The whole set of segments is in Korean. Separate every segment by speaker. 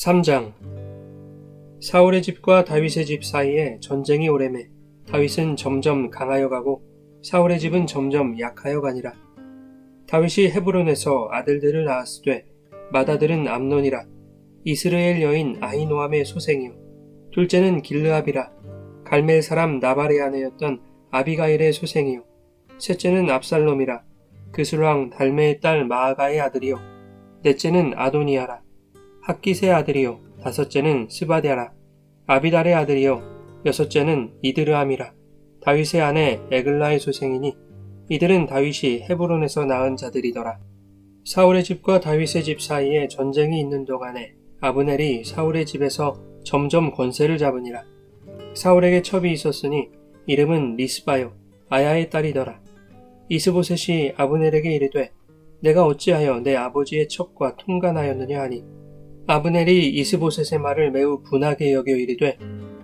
Speaker 1: 3장. 사울의 집과 다윗의 집 사이에 전쟁이 오래매 다윗은 점점 강하여 가고 사울의 집은 점점 약하여 가니라. 다윗이 헤브론에서 아들들을 낳았으되 맏아들은 암논이라. 이스라엘 여인 아히노함의 소생이요 둘째는 길르압이라. 갈멜 사람 나발의 아내였던 아비가일의 소생이요 셋째는 압살롬이라. 그술왕 달메의 딸 마아가의 아들이요 넷째는 아도니아라. 학깃의 아들이요 다섯째는 스바랴라. 아비달의 아들이요 여섯째는 이드르함이라. 다윗의 아내 에글라의 소생이니 이들은 다윗이 헤브론에서 낳은 자들이더라. 사울의 집과 다윗의 집 사이에 전쟁이 있는 동안에 아브넬이 사울의 집에서 점점 권세를 잡으니라. 사울에게 첩이 있었으니 이름은 리스바요 아야의 딸이더라. 이스보셋이 아브넬에게 이르되 내가 어찌하여 내 아버지의 첩과 통간하였느냐 하니 아브넬이 이스보셋의 말을 매우 분하게 여겨 이르되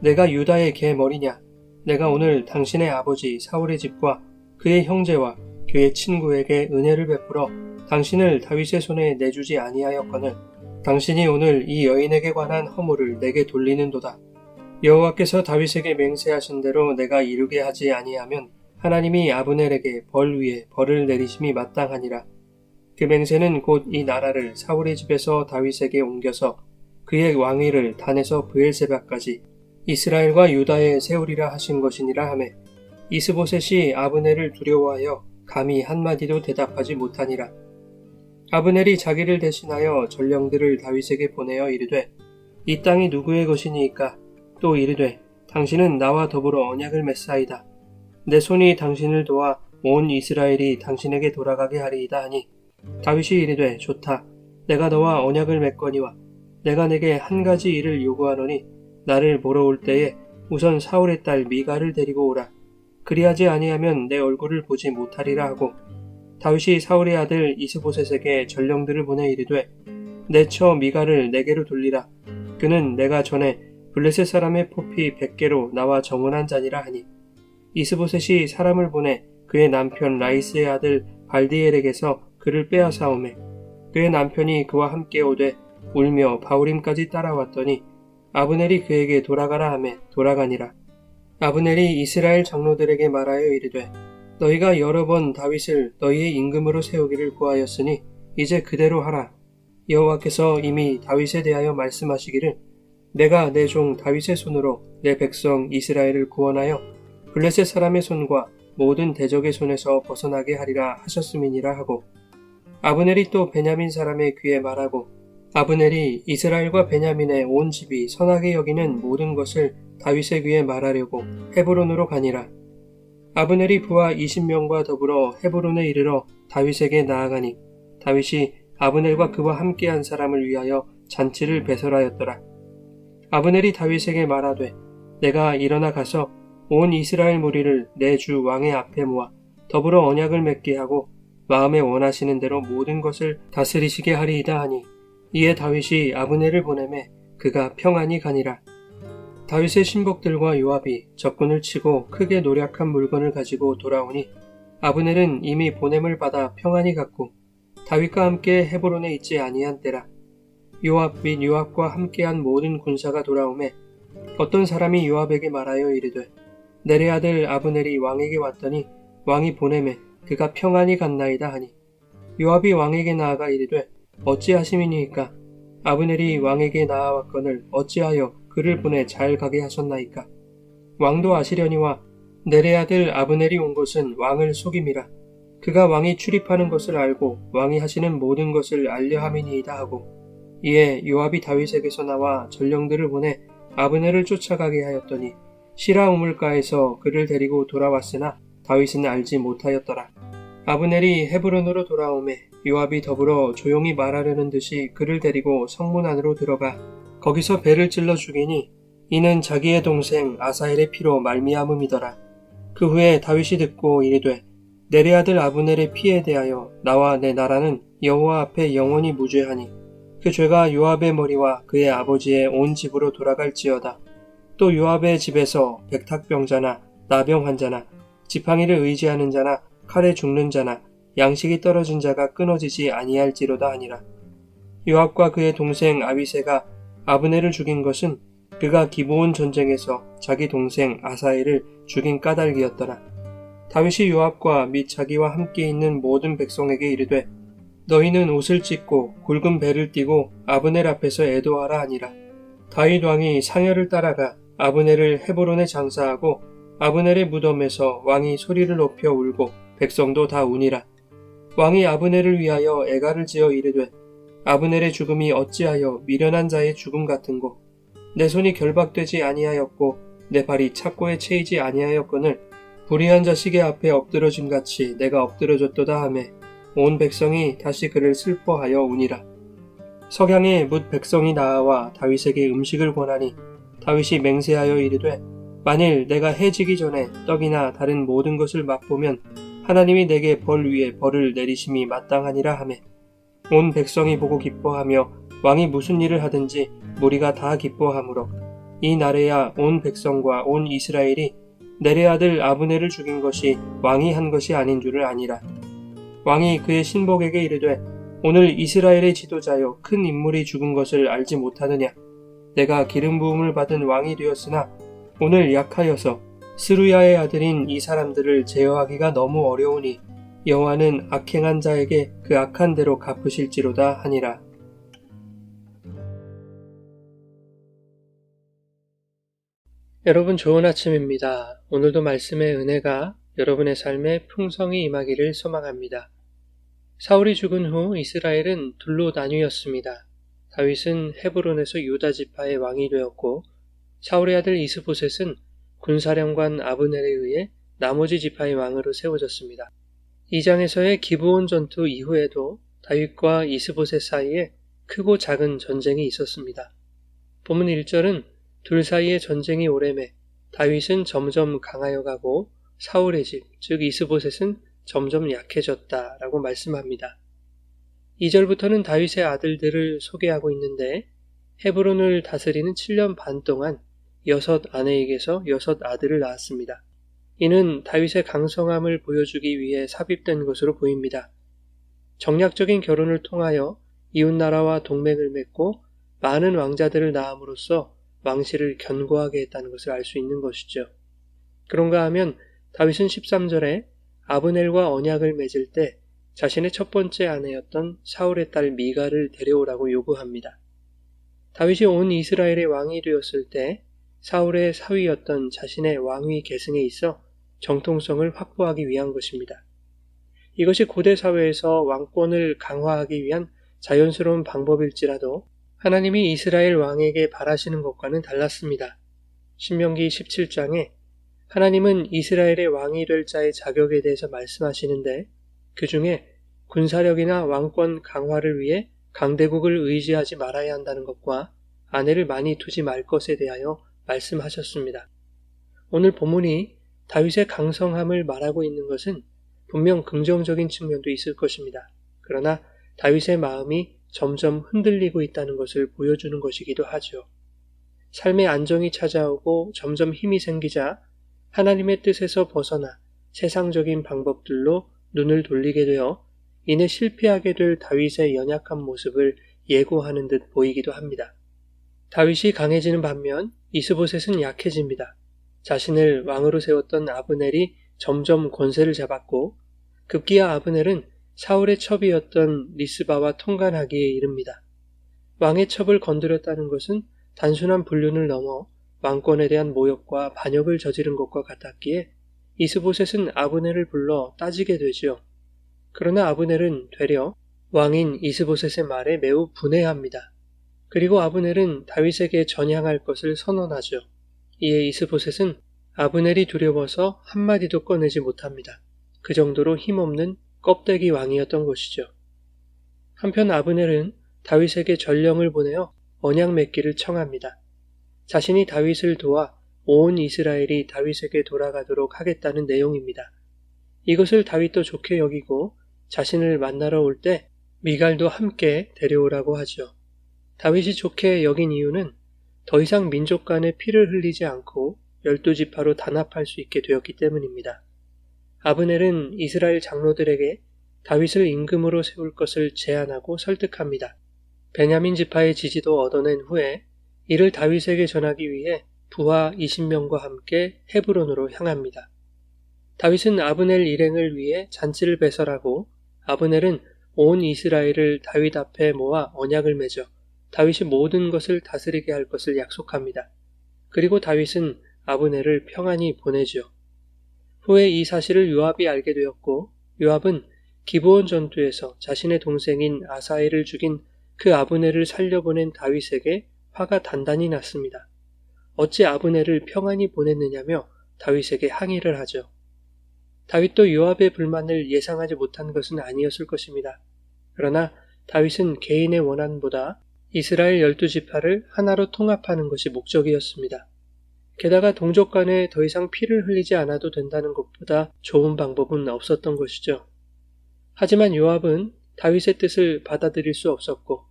Speaker 1: 내가 유다의 개 머리냐. 내가 오늘 당신의 아버지 사울의 집과 그의 형제와 그의 친구에게 은혜를 베풀어 당신을 다윗의 손에 내주지 아니하였거늘 당신이 오늘 이 여인에게 관한 허물을 내게 돌리는도다. 여호와께서 다윗에게 맹세하신 대로 내가 이루게 하지 아니하면 하나님이 아브넬에게 벌 위에 벌을 내리심이 마땅하니라. 그 맹세는 곧 이 나라를 사울의 집에서 다윗에게 옮겨서 그의 왕위를 단에서 브엘세바까지 이스라엘과 유다에 세우리라 하신 것이니라 하매 이스보셋이 아브넬을 두려워하여 감히 한마디도 대답하지 못하니라. 아브넬이 자기를 대신하여 전령들을 다윗에게 보내어 이르되 이 땅이 누구의 것이니이까. 또 이르되 당신은 나와 더불어 언약을 맺사이다. 내 손이 당신을 도와 온 이스라엘이 당신에게 돌아가게 하리이다 하니 다윗이 이르되 좋다. 내가 너와 언약을 맺거니와 내가 내게 한 가지 일을 요구하노니 나를 보러 올 때에 우선 사울의 딸 미가를 데리고 오라. 그리하지 아니하면 내 얼굴을 보지 못하리라 하고 다윗이 사울의 아들 이스보셋에게 전령들을 보내 이르되 내 처 미가를 내게로 돌리라. 그는 내가 전에 블레셋 사람의 포피 100개로 나와 정언한 자니라 하니 이스보셋이 사람을 보내 그의 남편 라이스의 아들 발디엘에게서 그를 빼앗아오매 그의 남편이 그와 함께 오되 울며 바후림까지 따라왔더니 아브넬이 그에게 돌아가라 하매 돌아가니라. 아브넬이 이스라엘 장로들에게 말하여 이르되 너희가 여러 번 다윗을 너희의 임금으로 세우기를 구하였으니 이제 그대로 하라. 여호와께서 이미 다윗에 대하여 말씀하시기를 내가 내 종 다윗의 손으로 내 백성 이스라엘을 구원하여 블레셋 사람의 손과 모든 대적의 손에서 벗어나게 하리라 하셨음이니라 하고 아브넬이 또 베냐민 사람의 귀에 말하고 아브넬이 이스라엘과 베냐민의 온 집이 선하게 여기는 모든 것을 다윗의 귀에 말하려고 헤브론으로 가니라. 아브넬이 부하 20명과 더불어 헤브론에 이르러 다윗에게 나아가니 다윗이 아브넬과 그와 함께한 사람을 위하여 잔치를 배설하였더라. 아브넬이 다윗에게 말하되 내가 일어나 가서 온 이스라엘 무리를 내 주 왕의 앞에 모아 더불어 언약을 맺게 하고 마음에 원하시는 대로 모든 것을 다스리시게 하리이다 하니 이에 다윗이 아브넬을 보내매 그가 평안히 가니라. 다윗의 신복들과 요압이 적군을 치고 크게 노략한 물건을 가지고 돌아오니 아브넬은 이미 보냄을 받아 평안히 갔고 다윗과 함께 헤브론에 있지 아니한 때라. 요압 및 요압과 함께한 모든 군사가 돌아오매 어떤 사람이 요압에게 말하여 이르되 내레 아들 아브넬이 왕에게 왔더니 왕이 보내매 그가 평안히 갔나이다 하니 요압이 왕에게 나아가 이르되 어찌하심이니이까. 아브넬이 왕에게 나아왔거늘 어찌하여 그를 보내 잘 가게 하셨나이까. 왕도 아시려니와 내레 아들 아브넬이 온 것은 왕을 속임이라. 그가 왕이 출입하는 것을 알고 왕이 하시는 모든 것을 알려 함이니이다 하고 이에 요압이 다윗에게서 나와 전령들을 보내 아브넬을 쫓아가게 하였더니 시라 우물가에서 그를 데리고 돌아왔으나 다윗은 알지 못하였더라. 아브넬이 헤브론으로 돌아오매 요압이 더불어 조용히 말하려는 듯이 그를 데리고 성문 안으로 들어가 거기서 배를 찔러 죽이니 이는 자기의 동생 아사엘의 피로 말미암음이더라. 그 후에 다윗이 듣고 이르되 내레 아들 아브넬의 피에 대하여 나와 내 나라는 여호와 앞에 영원히 무죄하니 그 죄가 요압의 머리와 그의 아버지의 온 집으로 돌아갈지어다. 또 요압의 집에서 백탁병자나 나병 환자나 지팡이를 의지하는 자나 칼에 죽는 자나 양식이 떨어진 자가 끊어지지 아니할지로다 하니라. 요압과 그의 동생 아비새가 아브넬을 죽인 것은 그가 기브온 전쟁에서 자기 동생 아사엘을 죽인 까닭이었더라. 다윗이 요압과 및 자기와 함께 있는 모든 백성에게 이르되 너희는 옷을 찢고 굵은 배를 띠고 아브넬 앞에서 애도하라 하니라. 다윗 왕이 상여를 따라가 아브넬을 헤브론에 장사하고 아브넬의 무덤에서 왕이 소리를 높여 울고 백성도 다 우니라. 왕이 아브넬을 위하여 애가를 지어 이르되 아브넬의 죽음이 어찌하여 미련한 자의 죽음 같은고 내 손이 결박되지 아니하였고 내 발이 착고에 채이지 아니하였거늘 불의한 자식의 앞에 엎드러짐 같이 내가 엎드러졌도다 하매 온 백성이 다시 그를 슬퍼하여 우니라. 석양에 뭇 백성이 나아와 다윗에게 음식을 권하니 다윗이 맹세하여 이르되 만일 내가 해지기 전에 떡이나 다른 모든 것을 맛보면 하나님이 내게 벌 위에 벌을 내리심이 마땅하니라 하매 온 백성이 보고 기뻐하며 왕이 무슨 일을 하든지 무리가 다 기뻐하므로 이 날에야 온 백성과 온 이스라엘이 넬의 아들 아브넬을 죽인 것이 왕이 한 것이 아닌 줄을 아니라. 왕이 그의 신복에게 이르되 오늘 이스라엘의 지도자여 큰 인물이 죽은 것을 알지 못하느냐. 내가 기름 부음을 받은 왕이 되었으나 오늘 약하여서 스루야의 아들인 이 사람들을 제어하기가 너무 어려우니 여호와는 악행한 자에게 그 악한 대로 갚으실지로다 하니라. 여러분 좋은 아침입니다. 오늘도 말씀의 은혜가 여러분의 삶에 풍성히 임하기를 소망합니다. 사울이 죽은 후 이스라엘은 둘로 나뉘었습니다. 다윗은 헤브론에서 유다 지파의 왕이 되었고 사울의 아들 이스보셋은 군사령관 아브넬에 의해 나머지 지파의 왕으로 세워졌습니다. 2장에서의 기브온 전투 이후에도 다윗과 이스보셋 사이에 크고 작은 전쟁이 있었습니다. 본문 1절은 둘 사이의 전쟁이 오래매 다윗은 점점 강하여 가고 사울의 집, 즉 이스보셋은 점점 약해졌다라고 말씀합니다. 2절부터는 다윗의 아들들을 소개하고 있는데 헤브론을 다스리는 7년 반 동안 6 아내에게서 6 아들을 낳았습니다. 이는 다윗의 강성함을 보여주기 위해 삽입된 것으로 보입니다. 정략적인 결혼을 통하여 이웃나라와 동맹을 맺고 많은 왕자들을 낳음으로써 왕실을 견고하게 했다는 것을 알 수 있는 것이죠. 그런가 하면 다윗은 13절에 아브넬과 언약을 맺을 때 자신의 첫 번째 아내였던 사울의 딸 미갈을 데려오라고 요구합니다. 다윗이 온 이스라엘의 왕이 되었을 때 사울의 사위였던 자신의 왕위 계승에 있어 정통성을 확보하기 위한 것입니다. 이것이 고대 사회에서 왕권을 강화하기 위한 자연스러운 방법일지라도 하나님이 이스라엘 왕에게 바라시는 것과는 달랐습니다. 신명기 17장에 하나님은 이스라엘의 왕이 될 자의 자격에 대해서 말씀하시는데 그 중에 군사력이나 왕권 강화를 위해 강대국을 의지하지 말아야 한다는 것과 아내를 많이 두지 말 것에 대하여 말씀하셨습니다. 오늘 본문이 다윗의 강성함을 말하고 있는 것은 분명 긍정적인 측면도 있을 것입니다. 그러나 다윗의 마음이 점점 흔들리고 있다는 것을 보여주는 것이기도 하죠. 삶의 안정이 찾아오고 점점 힘이 생기자 하나님의 뜻에서 벗어나 세상적인 방법들로 눈을 돌리게 되어 이내 실패하게 될 다윗의 연약한 모습을 예고하는 듯 보이기도 합니다. 다윗이 강해지는 반면 이스보셋은 약해집니다. 자신을 왕으로 세웠던 아브넬이 점점 권세를 잡았고 급기야 아브넬은 사울의 첩이었던 리스바와 통간하기에 이릅니다. 왕의 첩을 건드렸다는 것은 단순한 불륜을 넘어 왕권에 대한 모욕과 반역을 저지른 것과 같았기에 이스보셋은 아브넬을 불러 따지게 되지요. 그러나 아브넬은 되려 왕인 이스보셋의 말에 매우 분해합니다. 그리고 아브넬은 다윗에게 전향할 것을 선언하죠. 이에 이스보셋은 아브넬이 두려워서 한마디도 꺼내지 못합니다. 그 정도로 힘없는 껍데기 왕이었던 것이죠. 한편 아브넬은 다윗에게 전령을 보내어 언약 맺기를 청합니다. 자신이 다윗을 도와 온 이스라엘이 다윗에게 돌아가도록 하겠다는 내용입니다. 이것을 다윗도 좋게 여기고 자신을 만나러 올 때 미갈도 함께 데려오라고 하죠. 다윗이 좋게 여긴 이유는 더 이상 민족 간에 피를 흘리지 않고 12지파로 단합할 수 있게 되었기 때문입니다. 아브넬은 이스라엘 장로들에게 다윗을 임금으로 세울 것을 제안하고 설득합니다. 베냐민 지파의 지지도 얻어낸 후에 이를 다윗에게 전하기 위해 부하 20명과 함께 헤브론으로 향합니다. 다윗은 아브넬 일행을 위해 잔치를 배설하고 아브넬은 온 이스라엘을 다윗 앞에 모아 언약을 맺어 다윗이 모든 것을 다스리게 할 것을 약속합니다. 그리고 다윗은 아브넬을 평안히 보내죠. 후에 이 사실을 요압이 알게 되었고 요압은 기브온 전투에서 자신의 동생인 아사엘을 죽인 그 아브넬을 살려보낸 다윗에게 화가 단단히 났습니다. 어찌 아브넬을 평안히 보냈느냐며 다윗에게 항의를 하죠. 다윗도 요압의 불만을 예상하지 못한 것은 아니었을 것입니다. 그러나 다윗은 개인의 원한보다 이스라엘 12지파를 하나로 통합하는 것이 목적이었습니다. 게다가 동족 간에 더 이상 피를 흘리지 않아도 된다는 것보다 좋은 방법은 없었던 것이죠. 하지만 요압은 다윗의 뜻을 받아들일 수 없었고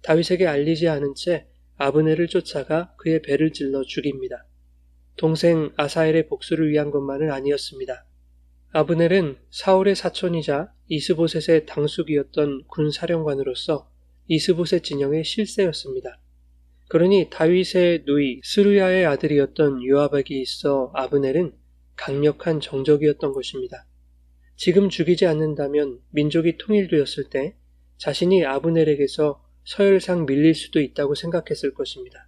Speaker 1: 다윗에게 알리지 않은 채 아브넬을 쫓아가 그의 배를 찔러 죽입니다. 동생 아사엘의 복수를 위한 것만은 아니었습니다. 아브넬은 사울의 사촌이자 이스보셋의 당숙이었던 군사령관으로서 이스보셋 진영의 실세였습니다. 그러니 다윗의 누이 스루야의 아들이었던 요압에게 있어 아브넬은 강력한 정적이었던 것입니다. 지금 죽이지 않는다면 민족이 통일되었을 때 자신이 아브넬에게서 서열상 밀릴 수도 있다고 생각했을 것입니다.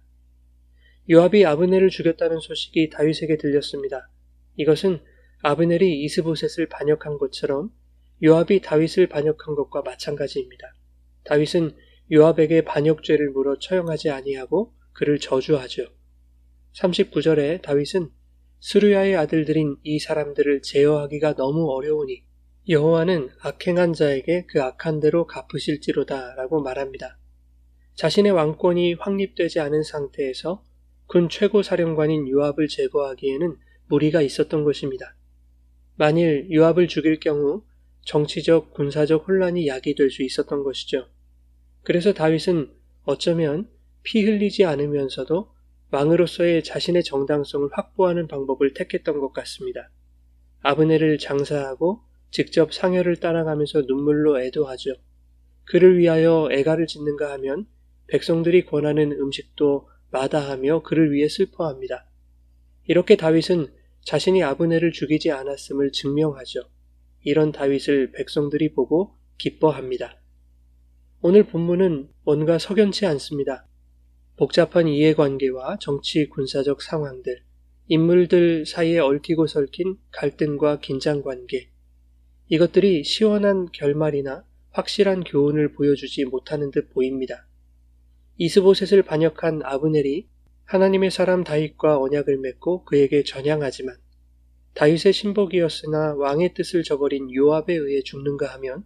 Speaker 1: 요압이 아브넬을 죽였다는 소식이 다윗에게 들렸습니다. 이것은 아브넬이 이스보셋을 반역한 것처럼 요압이 다윗을 반역한 것과 마찬가지입니다. 다윗은 요압에게 반역죄를 물어 처형하지 아니하고 그를 저주하죠. 39절에 다윗은 스루야의 아들들인 이 사람들을 제어하기가 너무 어려우니 여호와는 악행한 자에게 그 악한 대로 갚으실지로다 라고 말합니다. 자신의 왕권이 확립되지 않은 상태에서 군 최고 사령관인 요압을 제거하기에는 무리가 있었던 것입니다. 만일 요압을 죽일 경우 정치적, 군사적 혼란이 야기될 수 있었던 것이죠. 그래서 다윗은 어쩌면 피 흘리지 않으면서도 왕으로서의 자신의 정당성을 확보하는 방법을 택했던 것 같습니다. 아브넬을 장사하고 직접 상여를 따라가면서 눈물로 애도하죠. 그를 위하여 애가를 짓는가 하면 백성들이 권하는 음식도 마다하며 그를 위해 슬퍼합니다. 이렇게 다윗은 자신이 아브넬을 죽이지 않았음을 증명하죠. 이런 다윗을 백성들이 보고 기뻐합니다. 오늘 본문은 뭔가 석연치 않습니다. 복잡한 이해관계와 정치 군사적 상황들, 인물들 사이에 얽히고 설킨 갈등과 긴장관계, 이것들이 시원한 결말이나 확실한 교훈을 보여주지 못하는 듯 보입니다. 이스보셋을 반역한 아브넬이 하나님의 사람 다윗과 언약을 맺고 그에게 전향하지만 다윗의 신복이었으나 왕의 뜻을 저버린 요압에 의해 죽는가 하면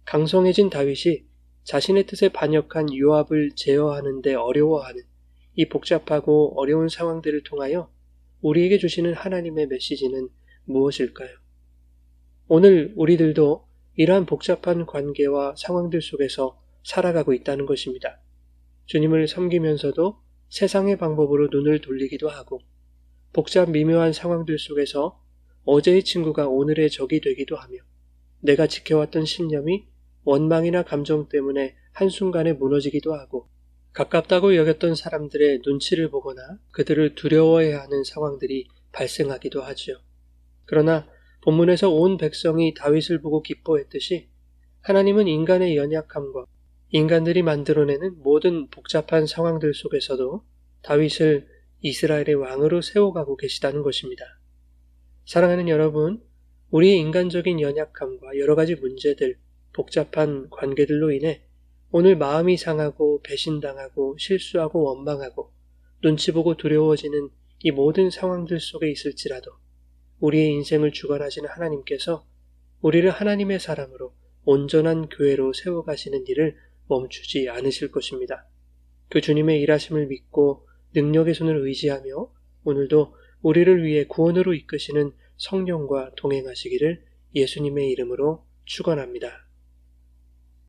Speaker 1: 강성해진 다윗이 자신의 뜻에 반역한 요압을 제어하는 데 어려워하는 이 복잡하고 어려운 상황들을 통하여 우리에게 주시는 하나님의 메시지는 무엇일까요? 오늘 우리들도 이러한 복잡한 관계와 상황들 속에서 살아가고 있다는 것입니다. 주님을 섬기면서도 세상의 방법으로 눈을 돌리기도 하고 복잡 미묘한 상황들 속에서 어제의 친구가 오늘의 적이 되기도 하며 내가 지켜왔던 신념이 원망이나 감정 때문에 한순간에 무너지기도 하고 가깝다고 여겼던 사람들의 눈치를 보거나 그들을 두려워해야 하는 상황들이 발생하기도 하죠. 그러나 본문에서 온 백성이 다윗을 보고 기뻐했듯이 하나님은 인간의 연약함과 인간들이 만들어내는 모든 복잡한 상황들 속에서도 다윗을 이스라엘의 왕으로 세워가고 계시다는 것입니다. 사랑하는 여러분, 우리의 인간적인 연약함과 여러 가지 문제들, 복잡한 관계들로 인해 오늘 마음이 상하고 배신당하고 실수하고 원망하고 눈치 보고 두려워지는 이 모든 상황들 속에 있을지라도 우리의 인생을 주관하시는 하나님께서 우리를 하나님의 사람으로 온전한 교회로 세워가시는 일을 멈추지 않으실 것입니다. 그 주님의 일하심을 믿고 능력의 손을 의지하며 오늘도 우리를 위해 구원으로 이끄시는 성령과 동행하시기를 예수님의 이름으로 축원합니다.